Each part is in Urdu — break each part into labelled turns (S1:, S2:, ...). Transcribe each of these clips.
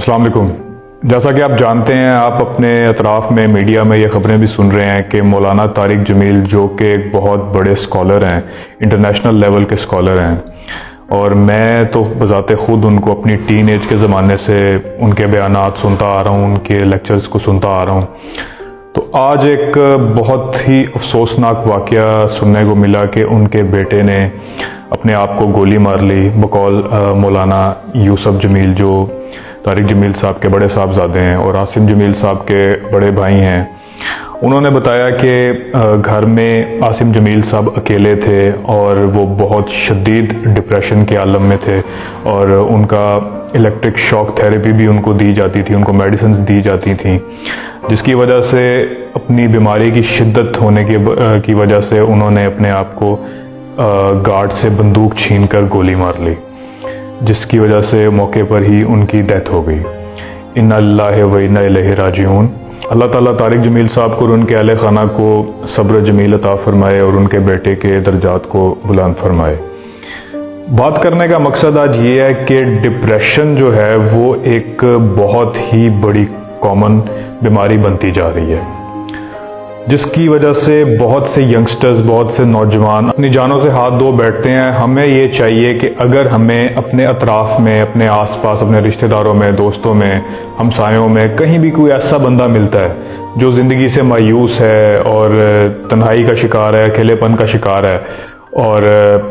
S1: السلام علیکم۔ جیسا کہ آپ جانتے ہیں، آپ اپنے اطراف میں میڈیا میں یہ خبریں بھی سن رہے ہیں کہ مولانا طارق جمیل جو کہ ایک بہت بڑے اسکالر ہیں، انٹرنیشنل لیول کے اسکالر ہیں، اور میں تو بذات خود ان کو اپنی ٹین ایج کے زمانے سے ان کے بیانات سنتا آ رہا ہوں، ان کے لیکچرز کو سنتا آ رہا ہوں۔ تو آج ایک بہت ہی افسوسناک واقعہ سننے کو ملا کہ ان کے بیٹے نے اپنے آپ کو گولی مار لی بقول مولانا یوسف جمیل، جو طارق جمیل صاحب کے بڑے صاحبزادے ہیں اور عاصم جمیل صاحب کے بڑے بھائی ہیں۔ انہوں نے بتایا کہ گھر میں عاصم جمیل صاحب اکیلے تھے اور وہ بہت شدید ڈپریشن کے عالم میں تھے، اور ان کا الیکٹرک شاک تھیراپی بھی ان کو دی جاتی تھی، ان کو میڈیسنز دی جاتی تھیں، جس کی وجہ سے اپنی بیماری کی شدت ہونے کی وجہ سے انہوں نے اپنے آپ کو گارڈ سے بندوق چھین کر گولی مار لی، جس کی وجہ سے موقع پر ہی ان کی ڈیتھ ہو گئی۔ انا للہ و انا الیہ راجعون۔ اللہ تعالیٰ طارق جمیل صاحب کو اور ان کے اہل خانہ کو صبر جمیل عطا فرمائے اور ان کے بیٹے کے درجات کو بلند فرمائے۔ بات کرنے کا مقصد آج یہ ہے کہ ڈپریشن جو ہے وہ ایک بہت ہی بڑی کامن بیماری بنتی جا رہی ہے، جس کی وجہ سے بہت سے ینگسٹرز، بہت سے نوجوان اپنی جانوں سے ہاتھ دھو بیٹھتے ہیں۔ ہمیں یہ چاہیے کہ اگر ہمیں اپنے اطراف میں، اپنے آس پاس، اپنے رشتہ داروں میں، دوستوں میں، ہمسایوں میں کہیں بھی کوئی ایسا بندہ ملتا ہے جو زندگی سے مایوس ہے اور تنہائی کا شکار ہے، اکیلے پن کا شکار ہے، اور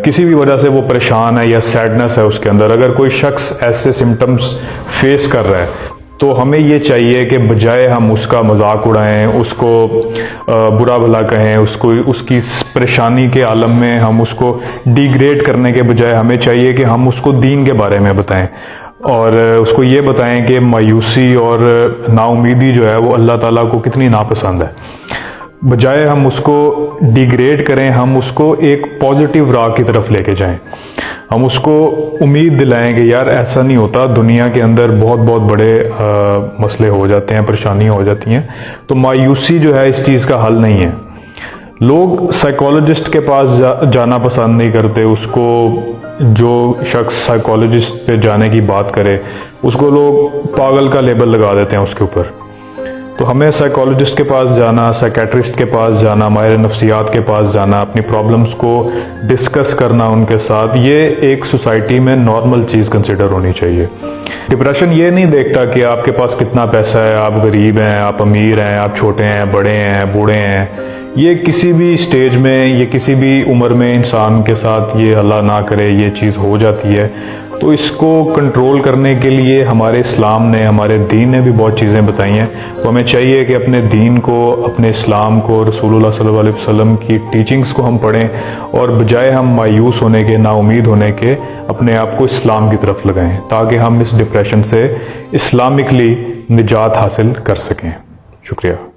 S1: کسی بھی وجہ سے وہ پریشان ہے یا سیڈنس ہے اس کے اندر، اگر کوئی شخص ایسے سمٹمز فیس کر رہا ہے تو ہمیں یہ چاہیے کہ بجائے ہم اس کا مذاق اڑائیں، اس کو برا بھلا کہیں، اس کی پریشانی کے عالم میں ہم اس کو ڈیگریڈ کرنے کے بجائے ہمیں چاہیے کہ ہم اس کو دین کے بارے میں بتائیں، اور اس کو یہ بتائیں کہ مایوسی اور نا امیدی جو ہے وہ اللہ تعالیٰ کو کتنی ناپسند ہے۔ بجائے ہم اس کو ڈیگریڈ کریں، ہم اس کو ایک پازیٹیو راہ کی طرف لے کے جائیں، ہم اس کو امید دلائیں کہ یار ایسا نہیں ہوتا، دنیا کے اندر بہت بہت بڑے مسئلے ہو جاتے ہیں، پریشانیاں ہو جاتی ہیں، تو مایوسی جو ہے اس چیز کا حل نہیں ہے۔ لوگ سائیکالوجسٹ کے پاس جانا پسند نہیں کرتے، اس کو جو شخص سائیکالوجسٹ پہ جانے کی بات کرے اس کو لوگ پاگل کا لیبل لگا دیتے ہیں اس کے اوپر۔ تو ہمیں سائیکالوجسٹ کے پاس جانا، سائیکیٹرسٹ کے پاس جانا، ماہر نفسیات کے پاس جانا، اپنی پرابلمز کو ڈسکس کرنا ان کے ساتھ، یہ ایک سوسائٹی میں نارمل چیز کنسیڈر ہونی چاہیے۔ ڈپریشن یہ نہیں دیکھتا کہ آپ کے پاس کتنا پیسہ ہے، آپ غریب ہیں، آپ امیر ہیں، آپ چھوٹے ہیں، بڑے ہیں، بوڑھے ہیں۔ یہ کسی بھی سٹیج میں، یہ کسی بھی عمر میں انسان کے ساتھ یہ اللہ نہ کرے یہ چیز ہو جاتی ہے۔ تو اس کو کنٹرول کرنے کے لیے ہمارے اسلام نے، ہمارے دین نے بھی بہت چیزیں بتائی ہیں۔ تو ہمیں چاہیے کہ اپنے دین کو، اپنے اسلام کو، رسول اللہ صلی اللہ علیہ وسلم کی ٹیچنگز کو ہم پڑھیں، اور بجائے ہم مایوس ہونے کے، نا امید ہونے کے، اپنے آپ کو اسلام کی طرف لگائیں، تاکہ ہم اس ڈپریشن سے اسلامکلی نجات حاصل کر سکیں۔ شکریہ۔